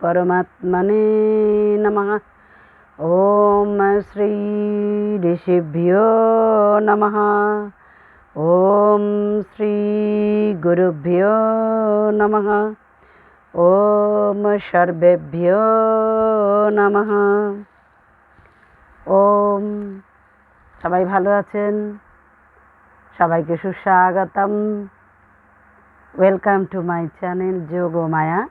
परमात्मने नमः। ओम श्री ऋषिभ्यो नमः। ओम श्री गुरुभ्यो नमः। ओम सर्वेभ्यो नमः। ओम सबाई भालो आছেন? সবাইকে সুস্বাগতম। ওয়েলকাম টু মাই চ্যানেল যোগ ও মায়া।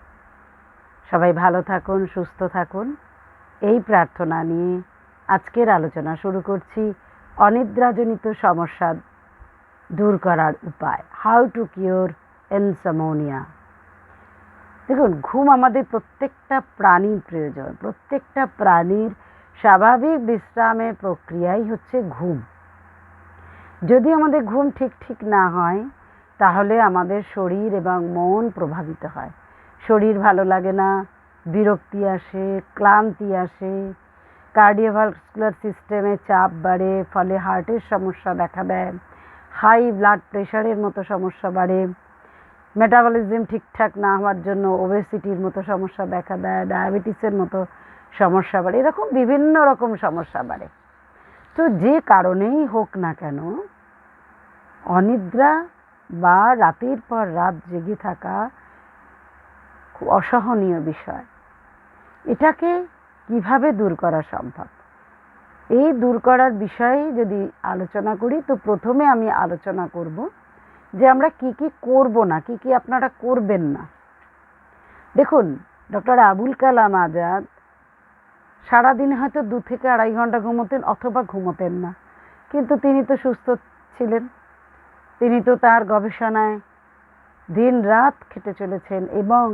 সবাই ভালো থাকুন, সুস্থ থাকুন, এই প্রার্থনা নিয়ে আজকের আলোচনা শুরু করছি। অনিদ্রাজনিত সমস্যা দূর করার উপায়, হাউ টু কিওর ইনসমনিয়া। দেখুন, ঘুম আমাদের প্রত্যেকটা প্রাণীর প্রয়োজন। প্রত্যেকটা প্রাণীর স্বাভাবিক বিশ্রামের প্রক্রিয়াই হচ্ছে ঘুম। যদি আমাদের ঘুম ঠিক না হয় তাহলে আমাদের শরীর এবং মন প্রভাবিত হয়। শরীর ভালো লাগে না, বিরক্তি আসে, ক্লান্তি আসে, কার্ডিওভাস্কুলার সিস্টেমে চাপ বাড়ে, ফলে হার্টের সমস্যা দেখা দেয়, হাই ব্লাড প্রেশারের মতো সমস্যা বাড়ে, মেটাবলিজম ঠিকঠাক না হওয়ার জন্য ওবেসিটির মতো সমস্যা দেখা দেয়, ডায়াবেটিসের মতো সমস্যা বাড়ে, এরকম বিভিন্ন রকম সমস্যা বাড়ে। তো যে কারণেই হোক না কেন, অনিদ্রা বা রাতের পর রাত জেগে থাকা খুব অসহনীয় বিষয়। এটাকে কিভাবে দূর করা সম্ভব, এই দূর করার বিষয়ে যদি আলোচনা করি, তো প্রথমে আমি আলোচনা করব যে আমরা কি কি করব না, কি কি আপনারা করবেন না। দেখুন, ডক্টর আবুল কালাম আজাদ সারাদিনে হয়তো 2 থেকে 2.5 ঘন্টা ঘুমোতেন অথবা ঘুমোতেন না, কিন্তু তিনি তো সুস্থ ছিলেন। তিনি তো তার গবেষণায় দিন রাত খেটে চলেছেন এবং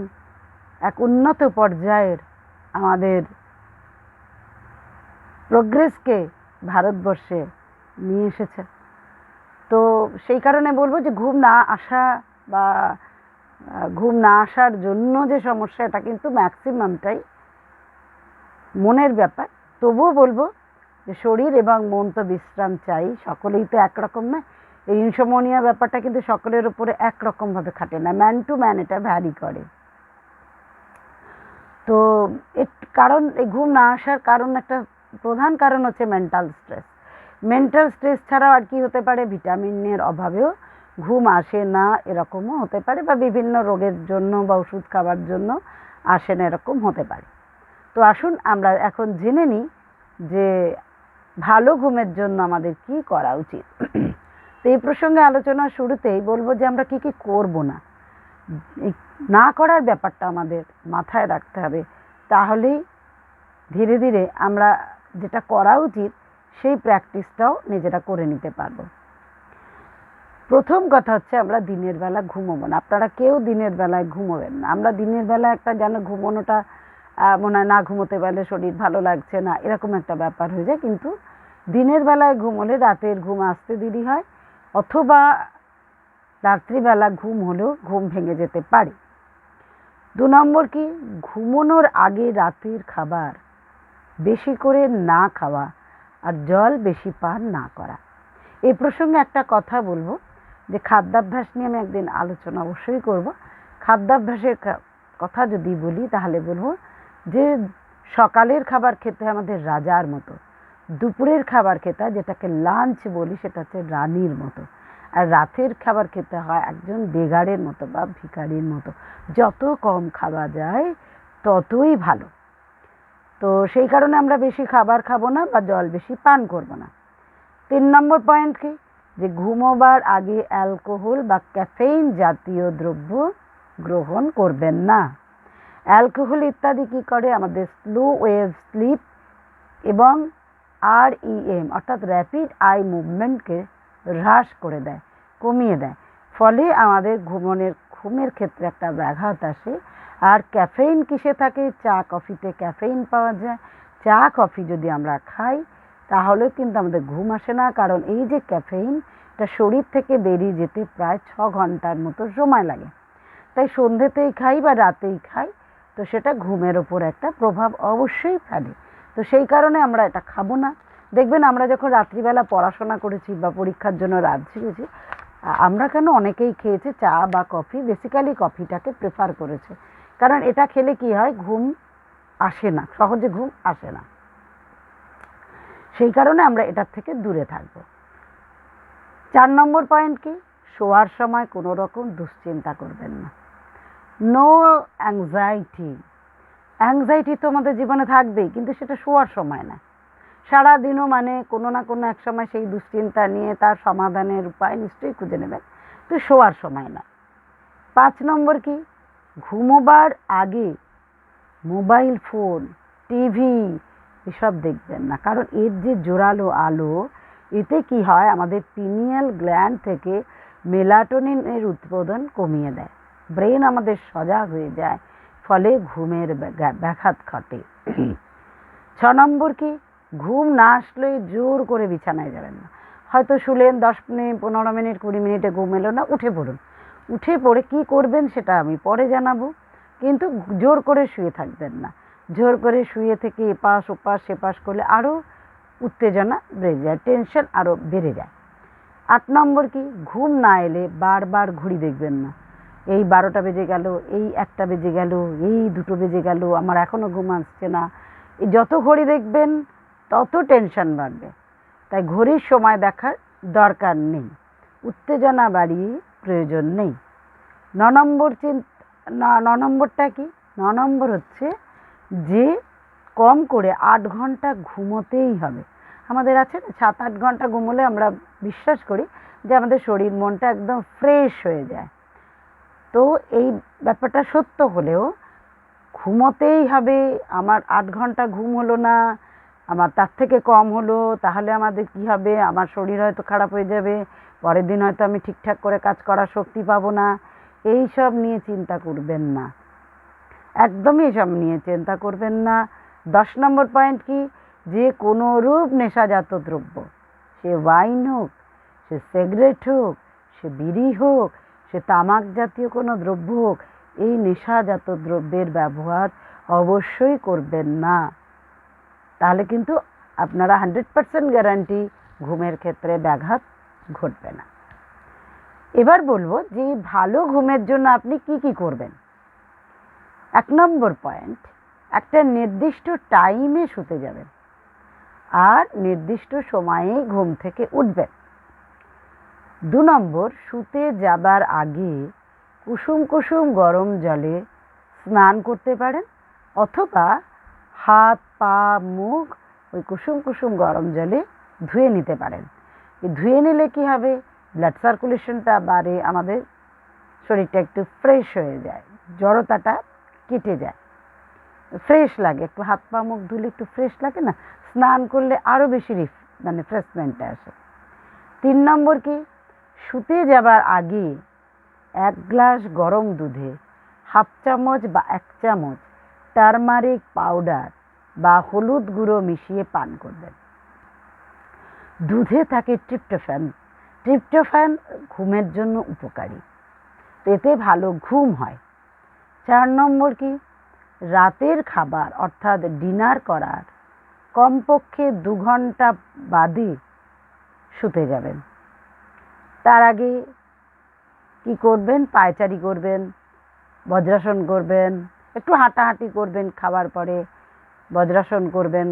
এক উন্নত পর্যায়ের আমাদের প্রোগ্রেসকে ভারতবর্ষে নিয়ে এসেছেন। তো সেই কারণে বলবো যে ঘুম না আসা বা ঘুম না আসার জন্য যে সমস্যা, এটা কিন্তু ম্যাক্সিমামটাই মনের ব্যাপার। তবুও বলবো যে শরীর এবং মন তো বিশ্রাম চাই, সকলেই তো একরকম না। এই ইনসমনিয়া ব্যাপারটা কিন্তু সকলের উপরে একরকমভাবে খাটে না, ম্যান টু ম্যান এটা ভ্যারি করে। তো এর কারণ, এই ঘুম না আসার কারণ, একটা প্রধান কারণ হচ্ছে মেন্টাল স্ট্রেস। মেন্টাল স্ট্রেস ছাড়াও আর কি হতে পারে, ভিটামিনের অভাবেও ঘুম আসে না, এরকমও হতে পারে, বা বিভিন্ন রোগের জন্য বা ওষুধ খাবার জন্য আসে না, এরকম হতে পারে। তো আসুন আমরা এখন জেনে নিই যে ভালো ঘুমের জন্য আমাদের কি করা উচিত। তো এই প্রসঙ্গে আলোচনার শুরুতেই বলবো যে আমরা কি কি করব না, না করার ব্যাপারটা আমাদের মাথায় রাখতে হবে। তাহলেই ধীরে ধীরে আমরা যেটা করা উচিত সেই প্র্যাকটিসটাও নিজেরা করে নিতে পারবো। প্রথম কথা হচ্ছে, আমরা দিনের বেলা ঘুমোবো না। আপনারা কেউ দিনের বেলায় ঘুমোবেন না। আমরা দিনের বেলা একটা যেন ঘুমোনোটা মনে হয় না ঘুমোতে পারলে শরীর ভালো লাগছে না, এরকম একটা ব্যাপার হয়ে যায়। কিন্তু দিনের বেলায় ঘুমোলে রাতের ঘুম আসতে দেরি হয়, অথবা রাত্রিবেলা ঘুম হলেও ঘুম ভেঙে যেতে পারে। 2 নম্বর কি, ঘুমোনোর আগে রাতের খাবার বেশি করে না খাওয়া আর জল বেশি পান না করা। এই প্রসঙ্গে একটা কথা বলবো যে খাদ্যাভ্যাস নিয়ে আমি একদিন আলোচনা অবশ্যই করব। খাদ্যাভ্যাসের কথা যদি বলি তাহলে বলবো যে সকালের খাবার খেতে আমাদের রাজার মতো, দুপুরের খাবার খেতে, যেটাকে লাঞ্চ বলি, সেটা হচ্ছে রানীর মতো, আর রাতের খাবার খেতে হয় একজন বেগারের মতো বা ভিখারির মতো। যত কম খাওয়া যায় ততই ভালো। তো সেই কারণে আমরা বেশি খাবার খাবো না বা জল বেশি পান করব না। 3 নম্বর পয়েন্ট কি, যে ঘুমোবার আগে অ্যালকোহল বা ক্যাফেইন জাতীয় দ্রব্য গ্রহণ করবেন না। অ্যালকোহল ইত্যাদি কি করে, আমাদের স্লো ওয়েভ স্লিপ এবং REM অর্থাৎ র্যাপিড আই মুভমেন্টকে হ্রাস করে দেয়, কমিয়ে দেয়, ফলে আমাদের ঘুমের ক্ষেত্রে একটা ব্যাঘাত আসে। আর ক্যাফেইন কিসে থাকে, চা কফিতে ক্যাফেইন পাওয়া যায়। চা কফি যদি আমরা খাই তাহলে কিন্তু আমাদের ঘুম আসে না, কারণ এই যে ক্যাফেইন, এটা শরীর থেকে বেরিয়ে যেতে প্রায় 6 ঘন্টার মতো সময় লাগে। তাই সন্ধ্যেতেই খাই বা রাতেই খাই, তো সেটা ঘুমের ওপর একটা প্রভাব অবশ্যই ফেলে। তো সেই কারণে আমরা এটা খাবো না। দেখবেন আমরা যখন রাত্রিবেলা পড়াশোনা করেছি বা পরীক্ষার জন্য রাত জেগেছি, আমরা কেন অনেকেই খেয়েছে চা বা কফি, বেসিক্যালি কফিটাকে প্রেফার করেছে, কারণ এটা খেলে কি হয়, ঘুম আসে না, সহজে ঘুম আসে না। সেই কারণে আমরা এটার থেকে দূরে থাকবো। 4 নম্বর পয়েন্ট কি? শোয়ার সময় কোনো রকম দুশ্চিন্তা করবেন না। No anxiety. অ্যাংজাইটি তো আমাদের জীবনে থাকবেই, কিন্তু সেটা শোয়ার সময় না। সারাদিনও মানে কোনো না কোনো এক সময় সেই দুশ্চিন্তা নিয়ে তার সমাধানের উপায় নিশ্চয়ই খুঁজে নেবেন, তো শোয়ার সময় না। 5 নম্বর কি? ঘুমোবার আগে মোবাইল ফোন, টিভি এসব দেখবেন না, কারণ এর যে জোরালো আলো, এতে কি হয়, আমাদের পিনিয়াল গ্ল্যান্ড থেকে মেলাটোনিনের উৎপাদন কমিয়ে দেয়, ব্রেন আমাদের সজাগ হয়ে যায়, ফলে ঘুমের ব্যাঘাত ঘটে। 6 নম্বর কি? ঘুম না আসলে জোর করে বিছানায় যাবেন না। হয়তো শুলেন 10 মিনিট, 15 মিনিট, 20 মিনিটে ঘুম এলো না, উঠে পড়ুন। উঠে পড়ে কি করবেন সেটা আমি পরে জানাবো, কিন্তু জোর করে শুয়ে থাকবেন না। জোর করে শুয়ে থেকে এপাশ ওপাশ সেপাশ করলে আরও উত্তেজনা বেড়ে যায়, টেনশন আরও বেড়ে যায়। 8 নম্বর কি? ঘুম না এলে বারবার ঘড়ি দেখবেন না। এই 12টা বেজে গেল, এই 1টা বেজে গেল, এই 2টো বেজে গেল, আমার এখনো ঘুম আসছে না। এই যত ঘড়ি দেখবেন তত টেনশন বাড়বে। তাই ঘড়ির সময় দেখার দরকার নেই, উত্তেজনা বাড়িয়ে প্রয়োজন নেই। 9 নম্বরটা কি? 9 নম্বর হচ্ছে যে কম করে 8 ঘন্টা ঘুমোতেই হবে। আমাদের আছে না 7-8 ঘন্টা ঘুমোলে আমরা বিশ্বাস করি যে আমাদের শরীর মনটা একদম ফ্রেশ হয়ে যায়। তো এই ব্যাপারটা সত্য হলেও ঘুমোতেই হবে। আমার 8 ঘন্টা ঘুম হলো না, আমার তার থেকে কম হলো, তাহলে আমাদের কি হবে, আমার শরীর হয়তো খারাপ হয়ে যাবে, পরের দিন হয়তো আমি ঠিকঠাক করে কাজ করার শক্তি পাবো না। এই সব নিয়ে চিন্তা করবেন না, একদমই এসব নিয়ে চিন্তা করবেন না। 10 নম্বর পয়েন্ট কি? যে কোনো রূপ নেশাজাত দ্রব্য, সে ওয়াইন হোক, সে সিগারেট হোক, সে বিড়ি হোক, সে তামাক জাতীয় কোনো দ্রব্য হোক, এই নেশাজাত দ্রব্যের ব্যবহার অবশ্যই করবেন না। তাহলে কিন্তু আপনারা 100% গ্যারান্টি ঘুমের ক্ষেত্রে ব্যাঘাত ঘটবে না। এবার বলবো যে ভালো ঘুমের জন্য আপনি কি কি করবেন। 1 নম্বর পয়েন্ট, একটা নির্দিষ্ট টাইমে শুতে যাবেন আর নির্দিষ্ট সময়ে ঘুম থেকে উঠবেন। 2 নম্বর, শুতে যাবার আগে কুসুম কুসুম গরম জলে স্নান করতে পারেন, অথবা হাত পা মুখ ওই কুসুম কুসুম গরম জলে ধুয়ে নিতে পারেন। ধুয়ে নিলে কি হবে, ব্লাড সার্কুলেশনটা বাড়ে, আমাদের শরীরটা একটু ফ্রেশ হয়ে যায়, জড়তাটা কেটে যায়, ফ্রেশ লাগে। একটু হাত পা মুখ ধুলে একটু ফ্রেশ লাগে না, স্নান করলে আরও বেশি ফ্রেশমেন্টটা আসে। 3 নম্বর কি? শুতে যাবার আগে 1 গ্লাস গরম দুধে হাফ চামচ বা 1 চামচ টারমারিক পাউডার বা হলুদ গুঁড়ো মিশিয়ে পান করবেন। দুধে থাকে ট্রিপ্টোফ্যান। ট্রিপ্টোফ্যান ঘুমের জন্য উপকারী, এতে ভালো ঘুম হয়। 4 নম্বর কি? রাতের খাবার অর্থাৎ ডিনার করার কমপক্ষে 2 ঘন্টা বাদে শুতে যাবেন। তার আগে কি করবেন? পায়চারি করবেন, বজ্রাসন করবেন, একটু হাঁটাহাঁটি করবেন, খাবার পরে বজ্রাসন করবেন,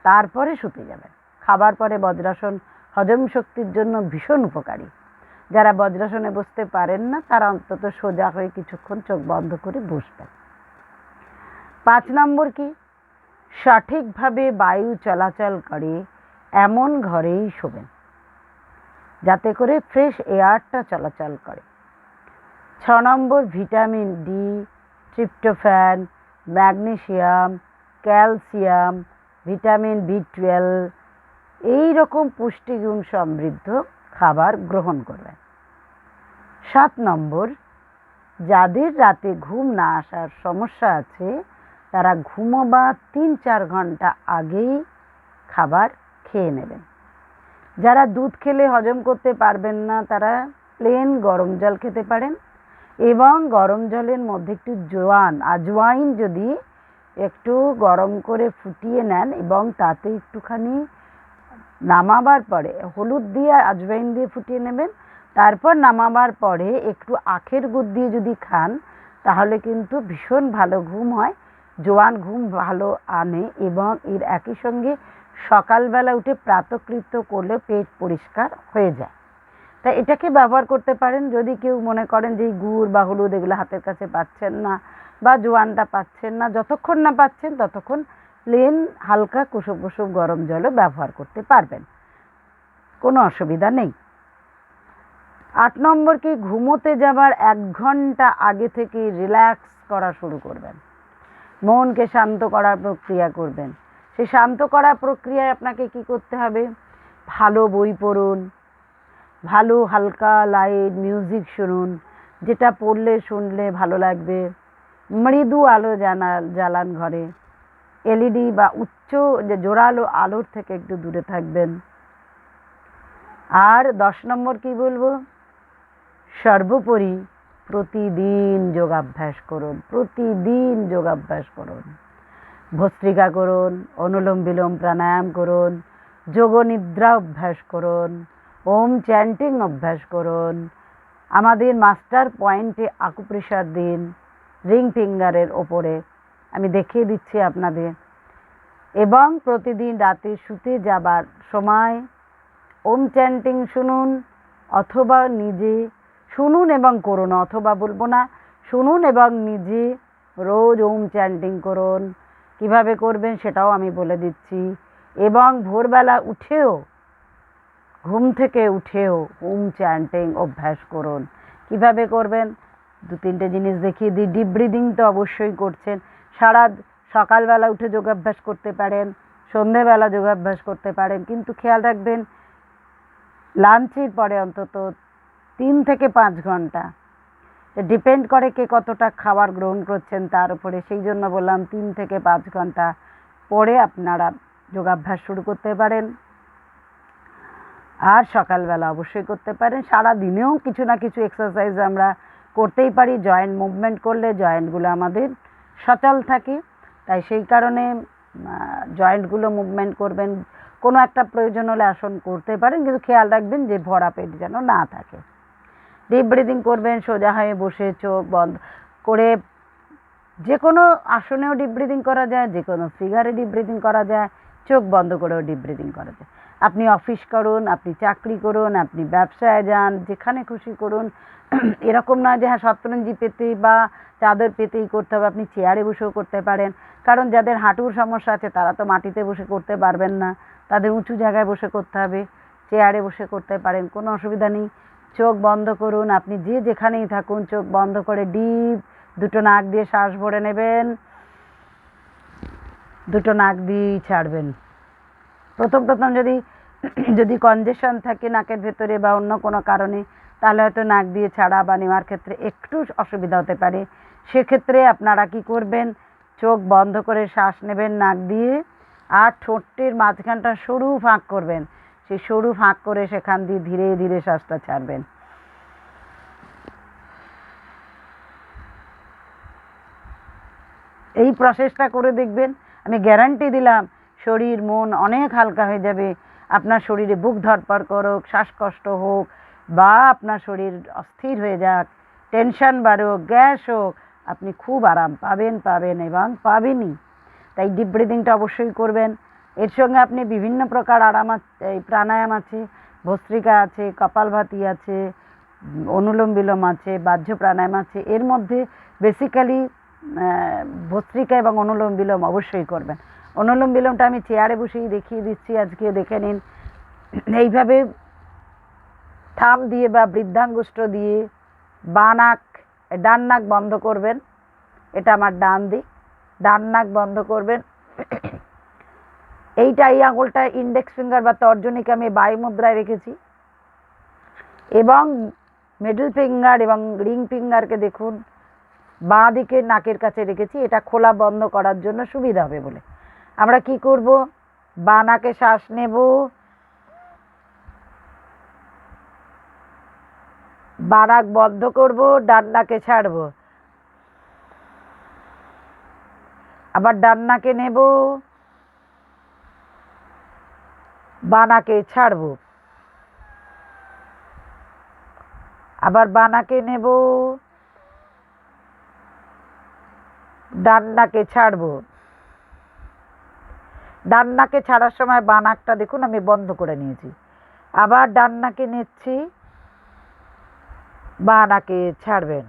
তারপরে শুতে যাবেন। খাবার পরে বজ্রাসন হজম শক্তির জন্য ভীষণ উপকারী। যারা বজ্রাসনে বসতে পারেন না তারা অন্তত সোজা হয়ে কিছুক্ষণ চোখ বন্ধ করে বসবেন। 5 নম্বর কি? সঠিকভাবে বায়ু চলাচল করে এমন ঘরেই শোবেন যাতে করে ফ্রেশ এয়ারটা চলাচল করে। 6 নম্বর, vitamin D, tryptophan, magnesium, calcium, vitamin B12 এই রকম পুষ্টিগুণ সমৃদ্ধ খাবার গ্রহণ করবেন। 7 নম্বর, যাদের রাতে ঘুম না আসার সমস্যা আছে তারা ঘুমোবার 3-4 ঘন্টা আগেই খাবার খেয়ে নেবেন। যারা দুধ খেলে হজম করতে পারবেন না তারা প্লেন গরম জল খেতে পারেন, এবং গরম জলের মধ্যে একটু আজওয়াইন যদি একটু গরম করে ফুটিয়ে নেন এবং তাতে একটুখানি নামাবার পরে হলুদ দিয়ে আজওয়াইন দিয়ে ফুটিয়ে নেবেন, তারপর নামাবার পরে একটু আখের গুড় দিয়ে যদি খান তাহলে কিন্তু ভীষণ ভালো ঘুম হয় জোয়ান ঘুম ভালো আনে এবং এর একই সঙ্গে সকালবেলা উঠে প্রাতকৃত্য করলে পেট পরিষ্কার হয়ে যায়। তাই এটাকে ব্যবহার করতে পারেন। যদি কেউ মনে করেন যে এই গুড় বা হলুদ এগুলো হাতের কাছে পাচ্ছেন না বা জোয়ানটা পাচ্ছেন না, যতক্ষণ না পাচ্ছেন ততক্ষণ প্লেন হালকা কুসুম কুসুম গরম জলও ব্যবহার করতে পারবেন, কোনো অসুবিধা নেই। 8 নম্বর কি, ঘুমোতে যাবার 1 ঘন্টা আগে থেকে রিল্যাক্স করা শুরু করবেন, মনকে শান্ত করার প্রক্রিয়া করবেন। সেই শান্ত করার প্রক্রিয়ায় আপনাকে কি করতে হবে, ভালো বই পড়ুন, ভালো হালকা লাইট মিউজিক শুনুন, যেটা পড়লে শুনলে ভালো লাগবে, মৃদু আলো জ্বালান ঘরে, এলইডি বা উচ্চ যে জোরালো আলোর থেকে একটু দূরে থাকবেন। আর 10 নম্বর কি বলবো, সর্বোপরি প্রতিদিন যোগাভ্যাস করুন, প্রতিদিন যোগাভ্যাস করুন, ভস্ত্রিকা করুন, অনুলোম বিলোম প্রাণায়াম করুন, যোগ নিদ্রা অভ্যাস করুন, ওম চ্যান্টিং অভ্যাস করুন, আমাদের মাস্টার পয়েন্টে আকুপ্রেশার দিন রিং ফিঙ্গারের ওপরে, আমি দেখিয়ে দিচ্ছি আপনাদের। এবং প্রতিদিন রাতে শুতে যাবার সময় ওম চ্যান্টিং শুনুন, অথবা নিজে শুনুন এবং করুন, অথবা বলবো না, শুনুন এবং নিজে রোজ ওম চ্যান্টিং করুন। কিভাবে করবেন সেটাও আমি বলে দিচ্ছি। এবং ভোরবেলা উঠেও, ঘুম থেকে উঠেও ওম চ্যান্টিং অভ্যাস করুন। কিভাবে করবেন, 2-3টে জিনিস দেখিয়ে দিই। ডিপ ব্রিদিং তো অবশ্যই করছেন, সকালবেলা উঠে যোগাভ্যাস করতে পারেন, সন্ধেবেলা যোগাভ্যাস করতে পারেন, কিন্তু খেয়াল রাখবেন লাঞ্চের পরে অন্তত 3 থেকে 5 ঘন্টা, ডিপেন্ড করে কে কতটা খাবার গ্রহণ করছেন তার উপরে, সেই জন্য বললাম 3 থেকে 5 ঘন্টা পরে আপনারা যোগাভ্যাস শুরু করতে পারেন। আর সকালবেলা অবশ্যই করতে পারেন। সারা দিনেও কিছু না কিছু এক্সারসাইজ আমরা করতেই পারি, জয়েন্ট মুভমেন্ট করলে জয়েন্টগুলো আমাদের সচল থাকে, তাই সেই কারণে জয়েন্টগুলো মুভমেন্ট করবেন। কোনো একটা প্রয়োজন হলে আসন করতে পারেন, কিন্তু খেয়াল রাখবেন যে ভরা পেট যেন না থাকে। ডিপ ব্রিদিং করবেন, সোজা হয়ে বসে চোখ বন্ধ করে, যে কোনো আসনেও ডিপ ব্রিদিং করা যায়, যে কোনো ফিগারে ডিপ ব্রিদিং করা যায়, চোখ বন্ধ করেও ডিপ ব্রিদিং করা যায়। আপনি অফিস করুন, আপনি চাকরি করুন, আপনি ব্যবসায় যান, যেখানে খুশি করুন। এরকম নয় যে হ্যাঁ শতরঞ্জি পেতে বা চাদর পেতেই করতে হবে, আপনি চেয়ারে বসেও করতে পারেন। কারণ যাদের হাঁটুর সমস্যা আছে তারা তো মাটিতে বসে করতে পারবেন না, তাদের উঁচু জায়গায় বসে করতে হবে, চেয়ারে বসে করতে পারেন, কোনো অসুবিধা নেই। চোখ বন্ধ করুন, আপনি যে যেখানেই থাকুন চোখ বন্ধ করে ডিপ 2টো নাক দিয়ে শ্বাস ভরে নেবেন, 2টো নাক দিয়েই ছাড়বেন। প্রথম যদি কনজেশন থাকে নাকের ভেতরে বা অন্য কোনো কারণে, তাহলে হয়তো নাক দিয়ে ছাড়া বা নেওয়ার ক্ষেত্রে একটু অসুবিধা হতে পারে। সেক্ষেত্রে আপনারা কি করবেন, চোখ বন্ধ করে শ্বাস নেবেন নাক দিয়ে, আর ঠোঁটের মাঝখানটা সরু ফাঁক করবেন, সেই সরু ফাঁক করে সেখান দিয়ে ধীরে ধীরে শ্বাসটা ছাড়বেন। এই প্রসেসটা করে দেখবেন, আমি গ্যারান্টি দিলাম শরীর মন অনেক হালকা হয়ে যাবে। আপনার শরীরে বুক ধড়ফড় করুক, শ্বাসকষ্ট হোক, বা আপনার শরীর অস্থির হয়ে যাক, টেনশন বাড়ুক, গ্যাস হোক, আপনি খুব আরাম পাবেন এবং পাবেনই। তাই ডিপ ব্রিদিংটা অবশ্যই করবেন। এর সঙ্গে আপনি বিভিন্ন প্রকার এই প্রাণায়াম আছে, ভস্ত্রিকা আছে, কপালভাতি আছে, অনুলোম বিলোম আছে, বাহ্য প্রাণায়াম আছে। এর মধ্যে বেসিক্যালি ভস্ত্রিকা এবং অনুলোম বিলোম অবশ্যই করবেন। অনুলোম বিলোমটা আমি চেয়ারে বসেই দেখিয়ে দিচ্ছি, আজকে দেখে নিন। এইভাবে থাম দিয়ে বা বৃদ্ধাঙ্গুষ্ঠ দিয়ে ডান নাক বন্ধ করবেন, এটা আমার ডান দিক, ডান নাক বন্ধ করবেন। এই আঙুলটা ইন্ডেক্স ফিঙ্গার বা তর্জনীকে আমি বায়ু মুদ্রায় রেখেছি, এবং মিডল ফিঙ্গার এবং রিং ফিঙ্গারকে দেখুন বাঁ দিকে নাকের কাছে রেখেছি, এটা খোলা বন্ধ করার জন্য সুবিধা হবে বলে। আমরা কি করব, বাঁ নাকে শ্বাস নেব, বাঁ নাক বন্ধ করব, ডান নাকে ছাড়ব, আবার ডান নাকে নেব, বাঁ নাকে ছাড়ব, আবার বাঁ নাকে নেব, ডান নাকে ছাড়বো। ডান নাকে ছাড়ার সময় বাঁ নাকটা দেখুন আমি বন্ধ করে নিয়েছি, আবার ডান নাকে নিচ্ছি, বাঁ নাকে ছাড়বেন।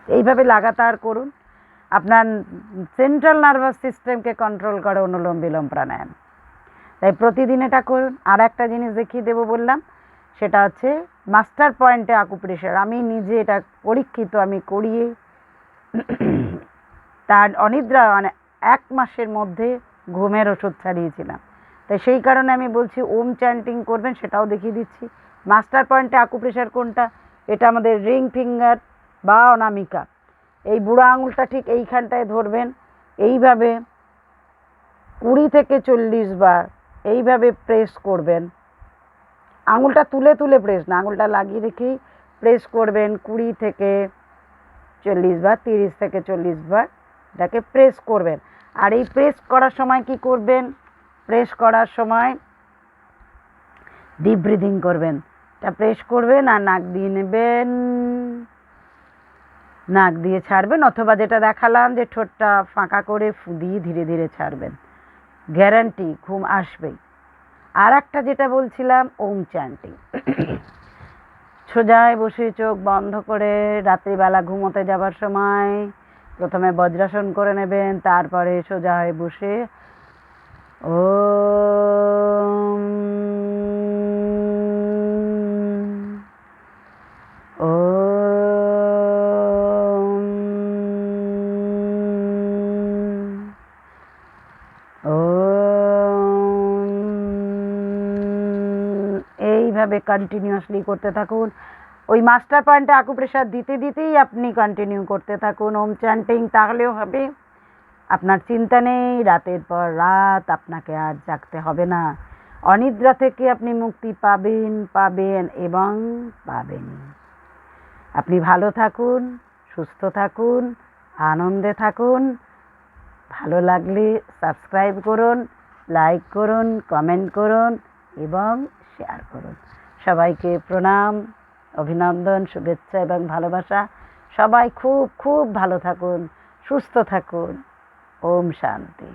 এইভাবে লাগাতার করুন। আপনার সেন্ট্রাল নার্ভাস সিস্টেমকে কন্ট্রোল করে অনুলোম বিলোম প্রাণায়াম। তাই প্রতিদিন এটা করুন। আর একটা জিনিস দেখিয়ে দেবো বললাম, সেটা হচ্ছে মাস্টার পয়েন্টে আকুপ্রেশার। আমি নিজে এটা পরীক্ষিত, আমি করিয়ে তার অনিদ্রা মানে 1 মাসের মধ্যে ঘুমের ওষুধ ছাড়িয়েছিলাম। তাই সেই কারণে আমি বলছি ওম চ্যান্টিং করবেন, সেটাও দেখিয়ে দিচ্ছি। মাস্টার পয়েন্টে আকুপ্রেশার কোনটা? এটা আমাদের রিং ফিঙ্গার বা অনামিকা। এই বুড়ো আঙুলটা ঠিক এইখানটায় ধরবেন, এইভাবে 20 থেকে 40 বার এইভাবে প্রেস করবেন। আঙুলটা তুলে তুলে প্রেস না, আঙুলটা লাগিয়ে রেখেই প্রেস করবেন 20 থেকে 40 বার, 30 থেকে 40 বার এটাকে প্রেস করবেন। আর এই প্রেস করার সময় কি করবেন? প্রেস করার সময় ডিপ ব্রিদিং করবেন। এটা প্রেস করবেন আর নাক দিয়ে নেবেন, নাক দিয়ে ছাড়বেন, অথবা যেটা দেখালাম যে ঠোঁটটা ফাঁকা করে ফু দিয়ে ধীরে ধীরে ছাড়বেন। গ্যারান্টি ঘুম আসবেই। আর একটা যেটা বলছিলাম ওম চ্যান্টিং। সোজায় বসে চোখ বন্ধ করে রাত্রিবেলা ঘুমোতে যাবার সময় প্রথমে বজ্রাসন করে নেবেন, তারপরে সোজা হয়ে বসে ওম ওম এইভাবে কন্টিনিউয়াসলি করতে থাকুন। ওই মাস্টার পয়েন্টে আকুপ্রেশার দিতে দিতেই আপনি কন্টিনিউ করতে থাকুন ওম চ্যান্টিং, তাহলেও হবে। আপনার চিন্তা নেই, রাতের পর রাত আপনাকে আর জাগতে হবে না। অনিদ্রা থেকে আপনি মুক্তি পাবেন পাবেন এবং পাবেন। আপনি ভালো থাকুন, সুস্থ থাকুন, আনন্দে থাকুন। ভালো লাগলে সাবস্ক্রাইব করুন, লাইক করুন, কমেন্ট করুন এবং শেয়ার করুন। সবাইকে প্রণাম, অভিনন্দন, শুভেচ্ছা এবং ভালোবাসা। সবাই খুব খুব ভালো থাকুন, সুস্থ থাকুন। ওম শান্তি।